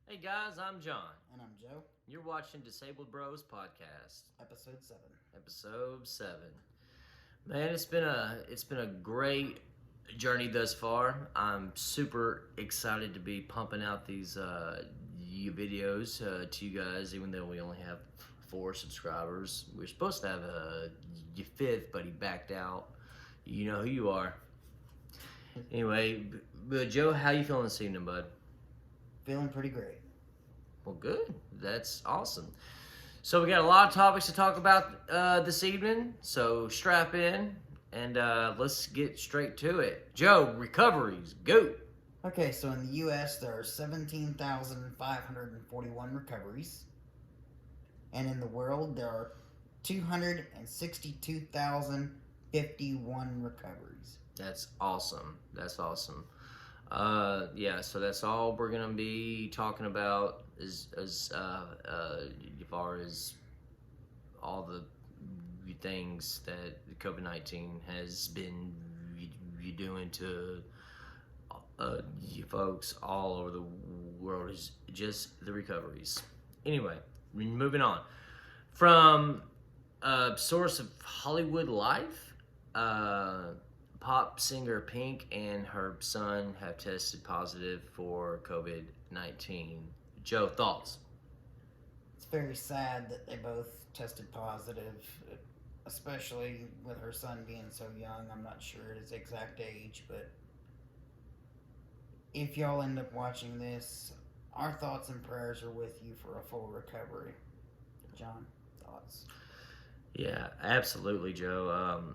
Hey guys, I'm John. And I'm Joe. You're watching Disabled Bros Podcast, Episode 7. episode 7. Man, it's been a great journey thus far. I'm super excited to be pumping out these videos to you guys, even though we only have 4 subscribers. We're supposed to have a fifth, but he backed out. You know who you are. Anyway, but Joe, how you feeling this evening, bud? Feeling pretty great. Well, good. That's awesome. So we got a lot of topics to talk about this evening. So strap in and let's get straight to it. Joe, recoveries, go. Okay, so in the U.S., there are 17,541 recoveries. And in the world, there are 262,051 recoveries. That's awesome. That's awesome. Yeah, so that's all we're gonna be talking about as far as all the things that COVID-19 has been doing to you folks all over the world, is just the recoveries. Anyway, moving on from source of Hollywood Life. Pop singer Pink and her son have tested positive for COVID-19. Joe, thoughts? It's very sad that they both tested positive, especially with her son being so young. I'm not sure his exact age, but if y'all end up watching this, our thoughts and prayers are with you for a full recovery. John, thoughts? Yeah, absolutely, Joe.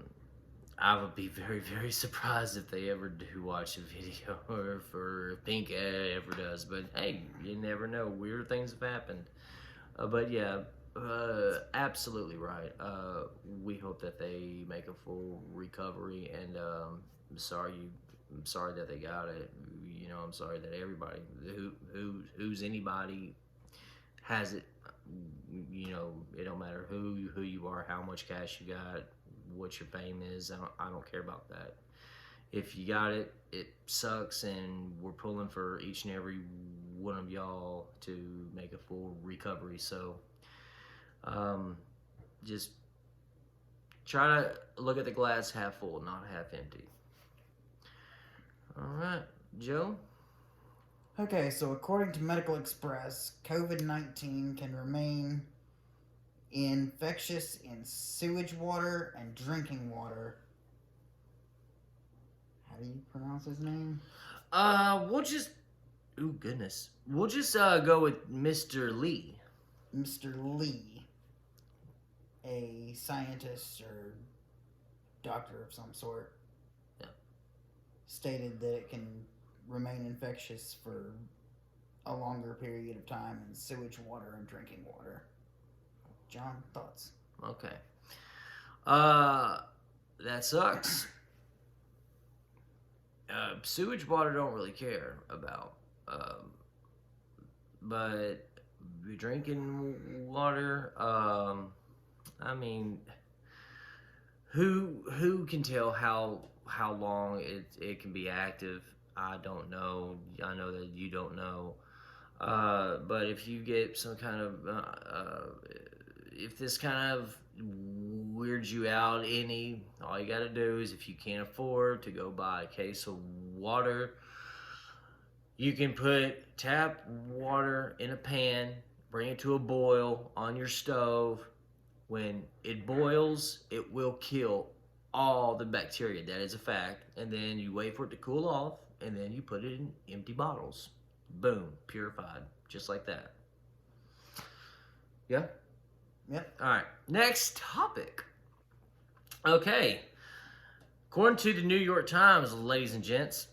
I would be very, very surprised if they ever do watch a video or for Pink ever does. But hey, you never know. Weird things have happened. But yeah, absolutely right. We hope that they make a full recovery, and I'm sorry that they got it. You know, I'm sorry that everybody who's anybody has it. You know, it don't matter who you are, how much cash you got, what your fame is. I don't care about that. If you got it, it sucks, and we're pulling for each and every one of y'all to make a full recovery. So just try to look at the glass half full, not half empty. All right, Joe. Okay, so according to Medical Express, COVID-19 can remain infectious in sewage water and drinking water. How do you pronounce his name? We'll just. Ooh, goodness. We'll just go with Mr. Lee. Mr. Lee, a scientist or doctor of some sort, stated that it can remain infectious for a longer period of time in sewage water and drinking water. John, thoughts? Okay. That sucks. Sewage water don't really care about. But drinking water, I mean, who can tell how long it can be active? I don't know. I know that you don't know. But if you get some kind of if this kind of weirds you out all you gotta do is, if you can't afford to go buy a case of water, you can put tap water in a pan, bring it to a boil on your stove. When it boils, it will kill all the bacteria. That is a fact. And then you wait for it to cool off, and then you put it in empty bottles. Boom, purified, just like that. Yeah? Yep. All right, next topic. Okay. According to the New York Times, ladies and gents,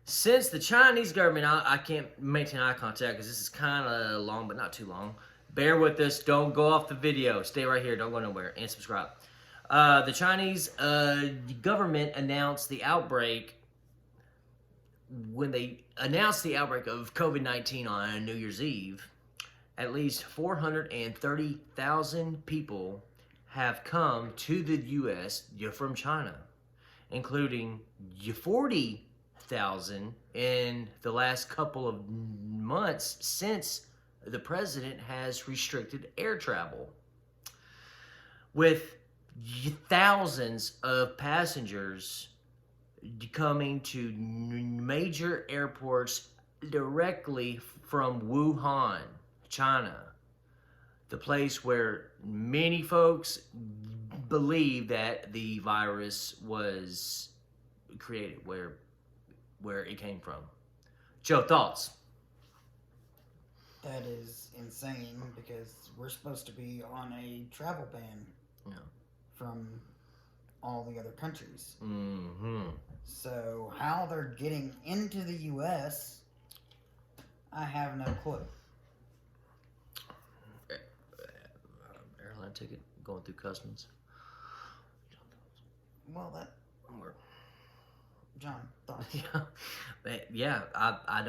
since the Chinese government, I can't maintain eye contact because this is kind of long, but not too long. Bear with us. Don't go off the video. Stay right here. Don't go nowhere. And subscribe. The Chinese government announced the outbreak. When they announced the outbreak of COVID-19 on New Year's Eve, at least 430,000 people have come to the U.S. from China, including 40 thousand in the last couple of months since the president has restricted air travel, with thousands of passengers coming to major airports directly from Wuhan, China, the place where many folks believe that the virus was created, where it came from. Joe, thoughts? That is insane because we're supposed to be on a travel ban Yeah. from all the other countries. Mm-hmm. So how they're getting into the U.S., I have no clue. Airline ticket going through customs. Well, that John thoughts. Yeah, I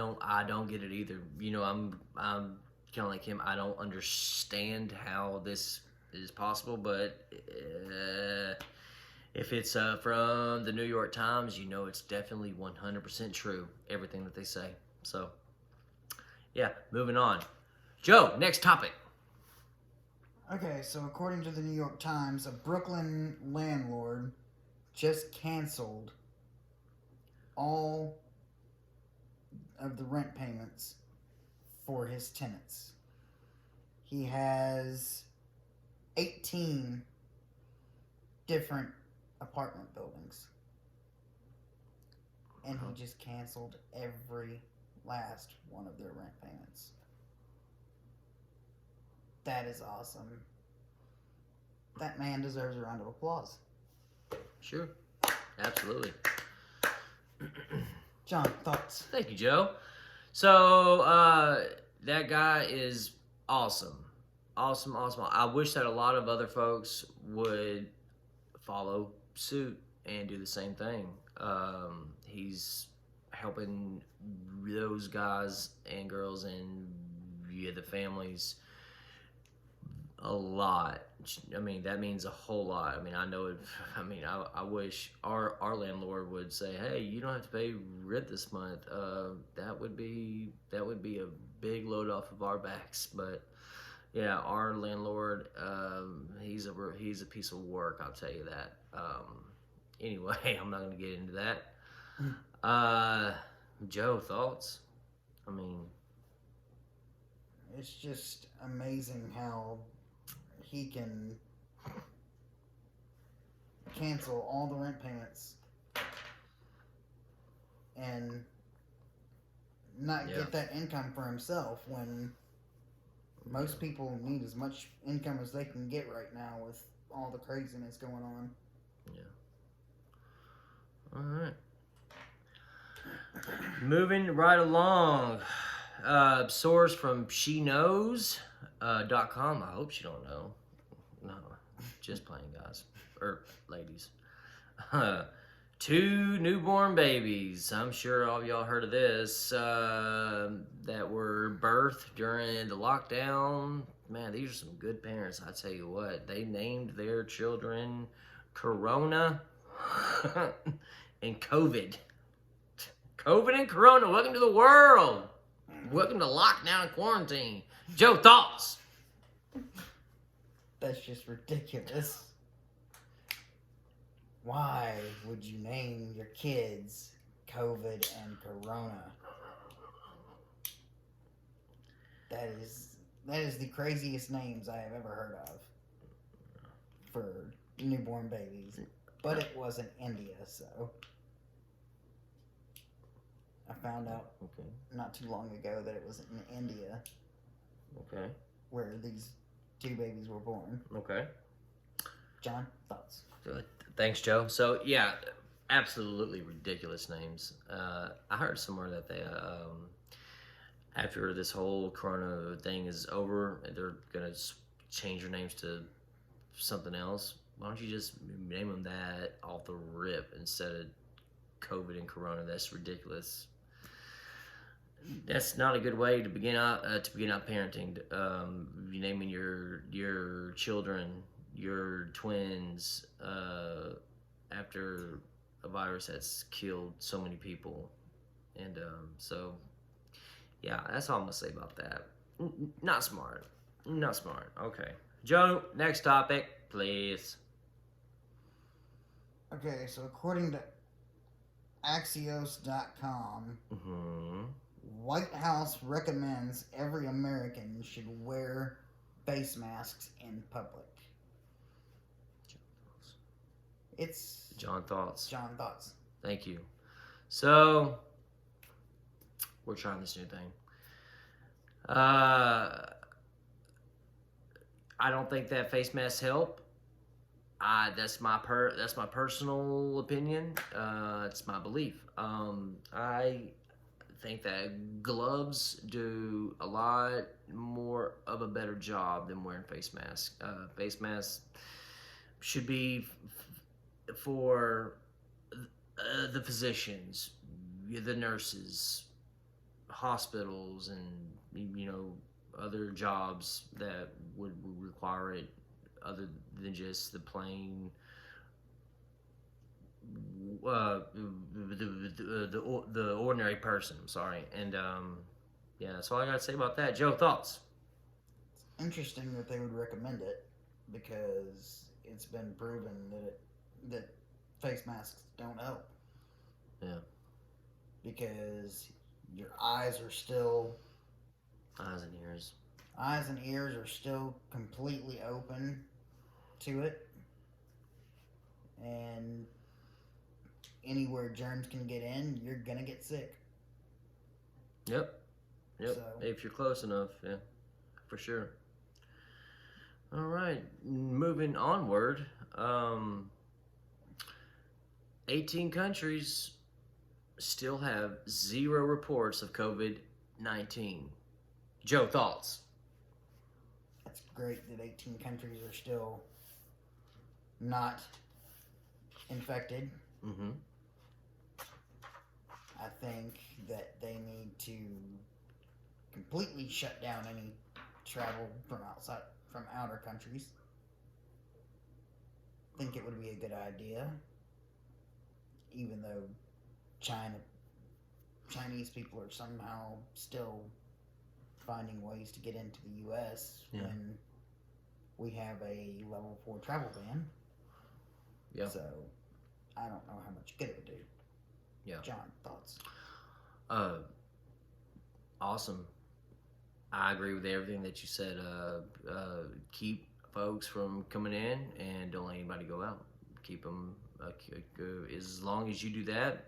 don't get it either. You know, I'm kind of like him. I don't understand how this is possible, but if it's from the New York Times, you know it's definitely 100% true, everything that they say. So, yeah, moving on. Joe, next topic. Okay, so according to the New York Times, a Brooklyn landlord just canceled all of the rent payments for his tenants. He has 18 different apartment buildings, and he just canceled every last one of their rent payments. That is awesome. That man deserves a round of applause. Sure, absolutely. John, thoughts? Thank you, Joe. So that guy is awesome. Awesome. I wish that a lot of other folks would follow suit and do the same thing. He's helping those guys and girls and the families a lot. I mean, that means a whole lot. I mean, I know it. I mean, I wish our landlord would say, "Hey, you don't have to pay rent this month." That would be a big load off of our backs. But yeah, our landlord, he's a piece of work. I'll tell you that. Anyway, I'm not going to get into that. Joe, thoughts? I mean, it's just amazing how he can cancel all the rent payments and not get that income for himself when most people need as much income as they can get right now with all the craziness going on. Yeah. All right. Moving right along. Source from SheKnows.com. I hope she don't know. No, just playing, guys. Or ladies. 2 newborn babies. I'm sure all of y'all heard of this. That were birthed during the lockdown. Man, these are some good parents, I tell you what. They named their children Corona and COVID. COVID and Corona, welcome to the world. Welcome to lockdown and quarantine. Joe, thoughts? That's just ridiculous. Why would you name your kids COVID and Corona? That is the craziest names I have ever heard of for newborn babies. But it wasn't India, so I found out not too long ago that it was in India. Okay. Where these 2 babies were born. Okay. John, thoughts? Good. Thanks, Joe. So, yeah, absolutely ridiculous names. I heard somewhere that they, after this whole Corona thing is over, they're going to change their names to something else. Why don't you just name them that off the rip instead of COVID and Corona? That's ridiculous. That's not a good way to begin out parenting. You naming your children, your twins, after a virus that's killed so many people. And so, yeah, that's all I'm gonna say about that. Not smart. Not smart. Okay, Joe. Next topic, please. Okay, so according to Axios.com, Mm-hmm. White House recommends every American should wear face masks in public. It's John, thoughts. John thoughts. Thank you. So we're trying this new thing. I don't think that face masks help. That's my personal opinion. It's my belief. I think that gloves do a lot more of a better job than wearing face masks. Face masks should be for the physicians, the nurses, hospitals, and other jobs that would require it, other than just the plain the ordinary person. I'm sorry, and yeah, that's all I gotta say about that. Joe, thoughts? It's interesting that they would recommend it because it's been proven that face masks don't help. Yeah. Because your eyes are still Eyes and ears. eyes and ears are still completely open to it, and anywhere germs can get in, you're gonna get sick. Yep. Yep. So, If you're close enough, yeah, for sure. All right, moving onward. 18 countries still have zero reports of COVID-19. Joe, thoughts? it's great that 18 countries are still not infected. Mm-hmm. I think that they need to completely shut down any travel from outer countries. I think it would be a good idea, even though Chinese people are somehow still finding ways to get into the U.S. Yeah. when we have a level 4 travel ban. Yeah. So I don't know how much good it would do. Yeah. John, thoughts? Awesome. I agree with everything that you said. Keep folks from coming in and don't let anybody go out. Keep them. As long as you do that,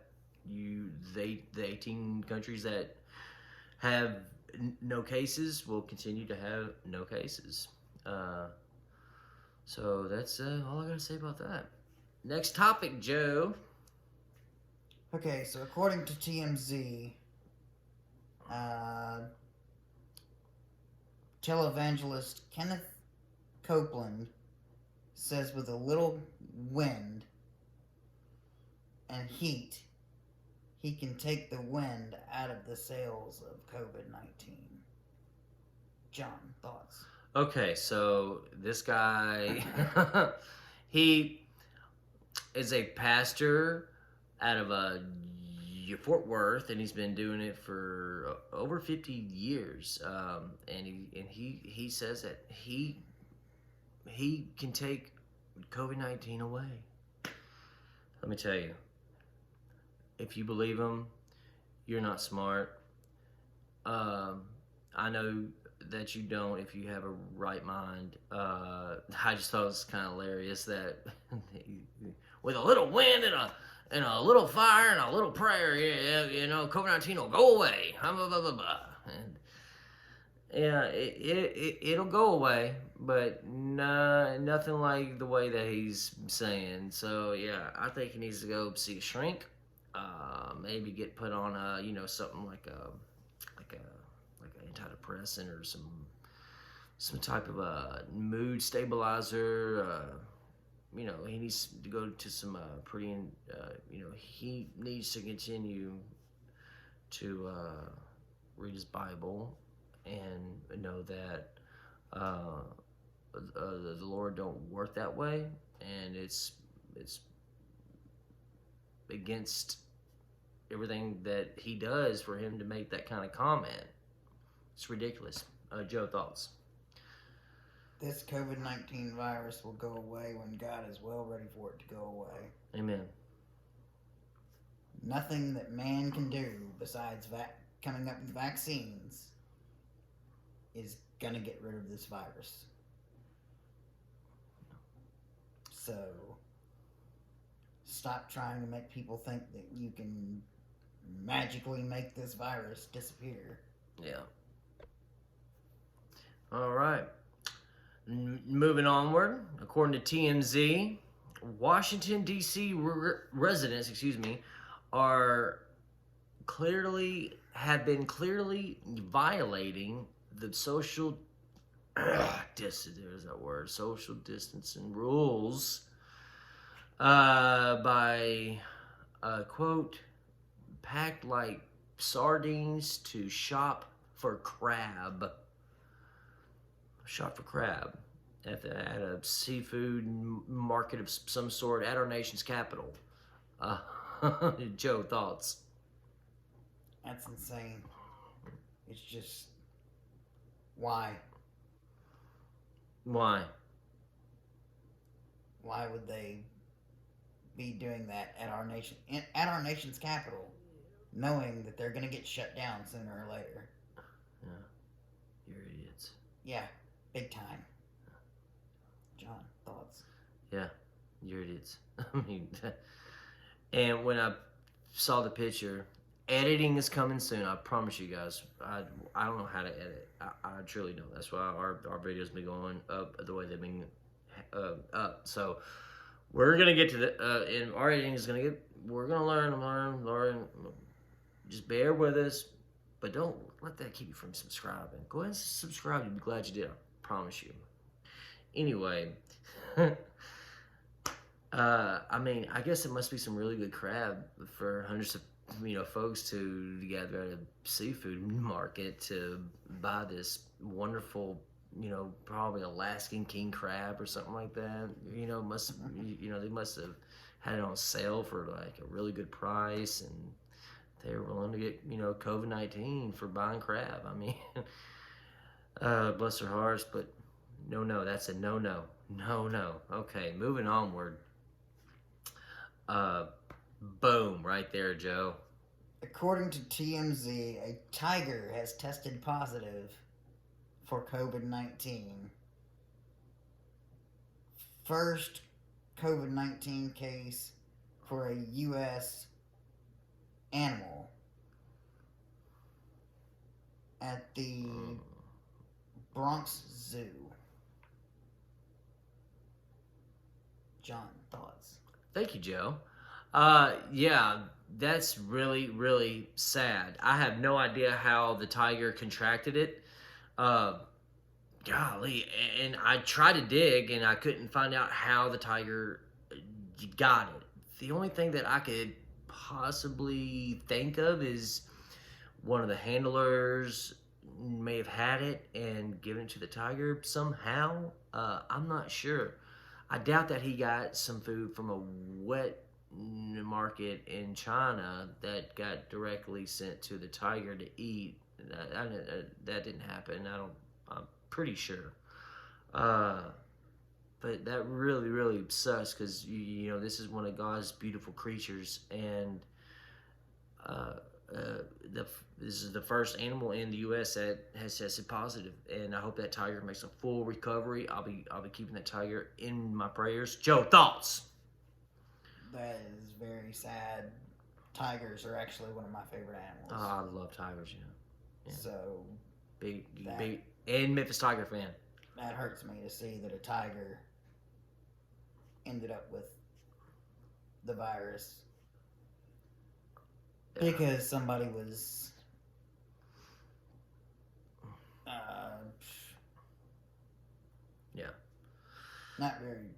the 18 countries that have no cases will continue to have no cases. So that's all I gotta say about that. Next topic, Joe. Okay, so according to TMZ, televangelist Kenneth Copeland says with a little wind and heat, he can take the wind out of the sails of COVID-19. John, thoughts? Okay, so this guy, he is a pastor out of Fort Worth, and he's been doing it for over 50 years. And he says that he can take COVID-19 away. Let me tell you, if you believe him, you're not smart. I know that you don't if you have a right mind. I just thought it was kind of hilarious that with a little wind and a little fire and a little prayer, COVID-19 will go away. And yeah, it'll go away, but nothing like the way that he's saying. So yeah, I think he needs to go see a shrink. Maybe get put on something like an antidepressant or some type of a mood stabilizer. He needs to go to some he needs to continue to read his Bible and know that the Lord don't work that way, and it's against everything that he does for him to make that kind of comment. It's ridiculous. Joe, thoughts? This COVID-19 virus will go away when God is well ready for it to go away. Amen. Nothing that man can do besides coming up with vaccines is going to get rid of this virus. So, stop trying to make people think that you can magically make this virus disappear. Yeah. All right. Moving onward, according to TMZ, Washington D.C. residents, have been clearly violating the social distancing rules by quote, packed like sardines to shop for crab at a seafood market of some sort at our nation's capital. Joe, thoughts? That's insane. It's just, why? Why? Why would they be doing that at our nation's capital, knowing that they're going to get shut down sooner or later? Yeah, you're idiots. Yeah, big time. John, thoughts? Yeah, you're idiots. I mean, and when I saw the picture, editing is coming soon. I promise you guys. I don't know how to edit. I truly don't. That's why our videos been going up the way they've been up. So we're gonna get to the and our editing is gonna get. We're gonna learn. Just bear with us, but don't let that keep you from subscribing. Go ahead and subscribe. You'll be glad you did. I promise you. Anyway, I mean, I guess it must be some really good crab for hundreds of folks to gather at a seafood market to buy this wonderful, probably Alaskan king crab or something like that. They must have had it on sale for like a really good price, and they were willing to get COVID-19 for buying crab. I mean, bless their hearts, but no, that's a no. Okay, moving onward. Boom, right there, Joe. According to TMZ, a tiger has tested positive for COVID-19. First COVID-19 case for a U.S. animal at the Bronx Zoo. John, thoughts? Thank you, Joe. Yeah, that's really, really sad. I have no idea how the tiger contracted it. Golly, and I tried to dig, and I couldn't find out how the tiger got it. The only thing that I could possibly think of is one of the handlers may have had it and given it to the tiger somehow. I'm not sure. I doubt that he got some food from a wet market in China that got directly sent to the tiger to eat. That didn't happen. I'm pretty sure. But that really, really sucks because this is one of God's beautiful creatures, and this is the first animal in the U.S. that has tested positive, and I hope that tiger makes a full recovery. I'll be keeping that tiger in my prayers. Joe, thoughts? That is very sad. Tigers are actually one of my favorite animals. Oh, I love tigers. Yeah. So big and Memphis Tiger fan. That hurts me to see that a tiger ended up with the virus. Because somebody was not very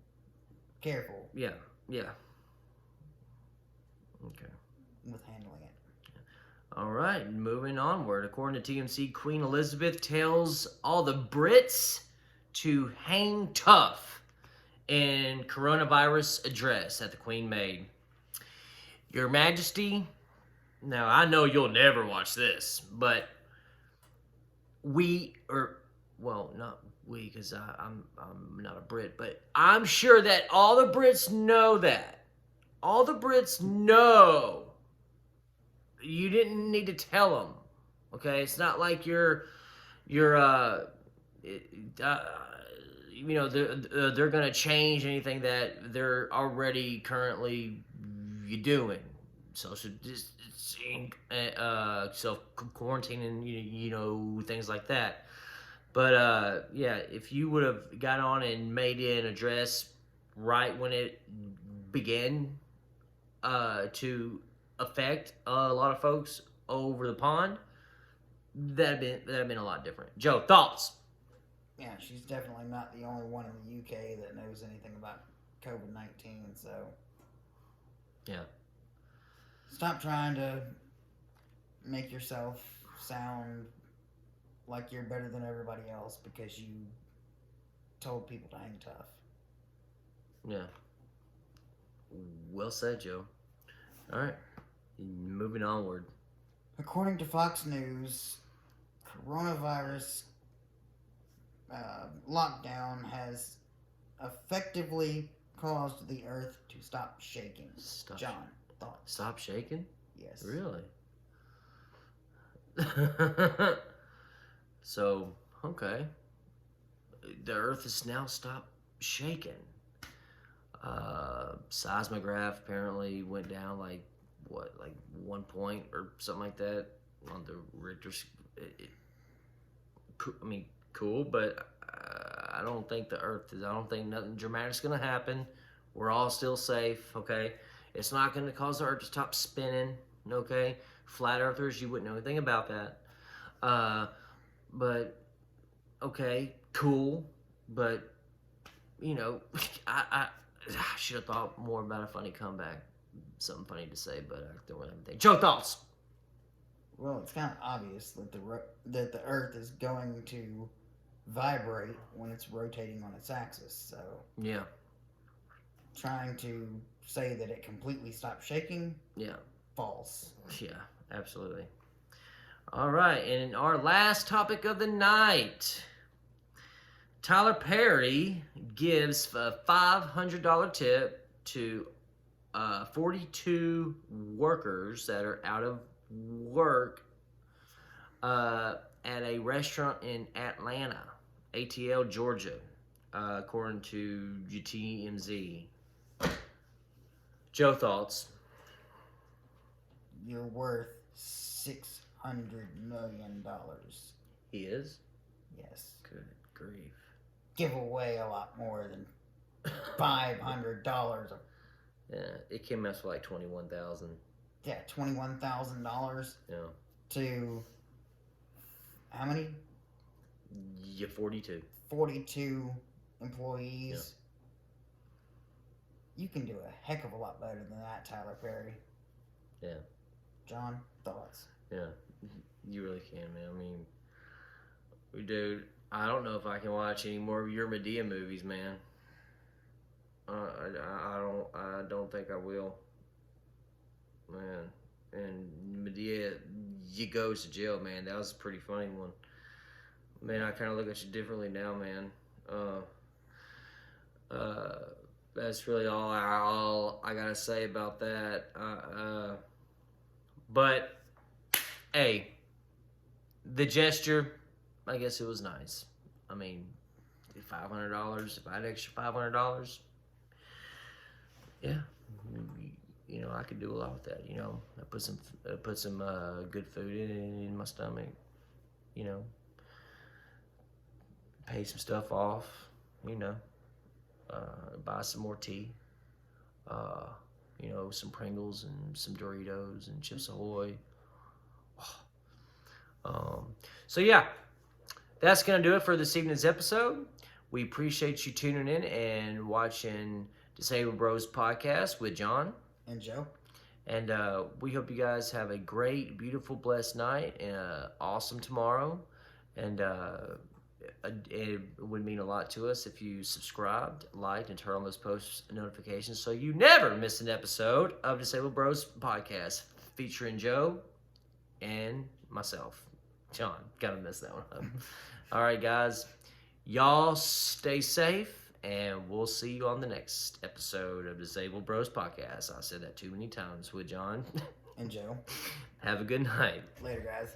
careful. Yeah. Okay. With handling it. All right, moving onward. According to TMZ, Queen Elizabeth tells all the Brits to hang tough in coronavirus address that the Queen made. Your Majesty, Now, I know you'll never watch this, but not we, because I'm not a Brit, but I'm sure that all the Brits know that. All the Brits know. You didn't need to tell them. Okay, it's not like you're they're gonna change anything that they're already currently doing. Social distancing, self quarantining, things like that. But yeah, if you would have got on and made an address right when it began to affect a lot of folks over the pond, that'd have been a lot different. Joe, thoughts? Yeah, she's definitely not the only one in the UK that knows anything about COVID-19. So yeah, stop trying to make yourself sound like you're better than everybody else because you told people to hang tough. Yeah. Well said, Joe. All right, moving onward. According to Fox News, coronavirus lockdown has effectively caused the Earth to stop shaking. John, thoughts? Stop shaking? Yes. Really? So, okay. The Earth has now stopped shaking. Seismograph apparently went down like 1 point or something like that on the Richter. Cool, but I don't think the Earth is. I don't think nothing dramatic's gonna happen. We're all still safe. Okay, it's not gonna cause the Earth to stop spinning. Okay, flat Earthers, you wouldn't know anything about that. But okay, cool, but I should have thought more about a funny comeback, something funny to say, but I don't have anything. Joe, thoughts? Well, it's kind of obvious that the Earth is going to vibrate when it's rotating on its axis. So yeah, trying to say that it completely stopped shaking, false. Yeah, absolutely. All right, and our last topic of the night. Tyler Perry gives a $500 tip to 42 workers that are out of work at a restaurant in Atlanta, ATL, Georgia, according to GTMZ. Joe, thoughts? You're worth $600 million. He is? Yes. Good grief. Give away a lot more than $500. Yeah, it came out to like $21,000. Yeah, $21,000. Yeah. To how many? Yeah, 42. 42 employees. Yeah. You can do a heck of a lot better than that, Tyler Perry. Yeah. John, thoughts? Yeah, you really can, man. I mean, dude, I don't know if I can watch any more of your Medea movies, man. I don't think I will, man. And Medea, you goes to jail, man. That was a pretty funny one. Man, I kind of look at you differently now, man. That's really all I gotta say about that. But hey, the gesture, I guess it was nice. I mean, $500. If I had extra $500, yeah, I could do a lot with that. I put some good food in my stomach. Pay some stuff off. Buy some more tea. Some Pringles and some Doritos and Chips Ahoy. So yeah, that's gonna do it for this evening's episode. We appreciate you tuning in and watching Disabled Bros podcast with John and Joe. And we hope you guys have a great, beautiful, blessed night and awesome tomorrow. And it would mean a lot to us if you subscribed, liked, and turned on those post notifications so you never miss an episode of Disabled Bros podcast. featuring Joe and myself, John. Gotta mess that one up. All right, guys. Y'all stay safe, and we'll see you on the next episode of Disabled Bros Podcast. I said that too many times with John and Joe. Have a good night. Later, guys.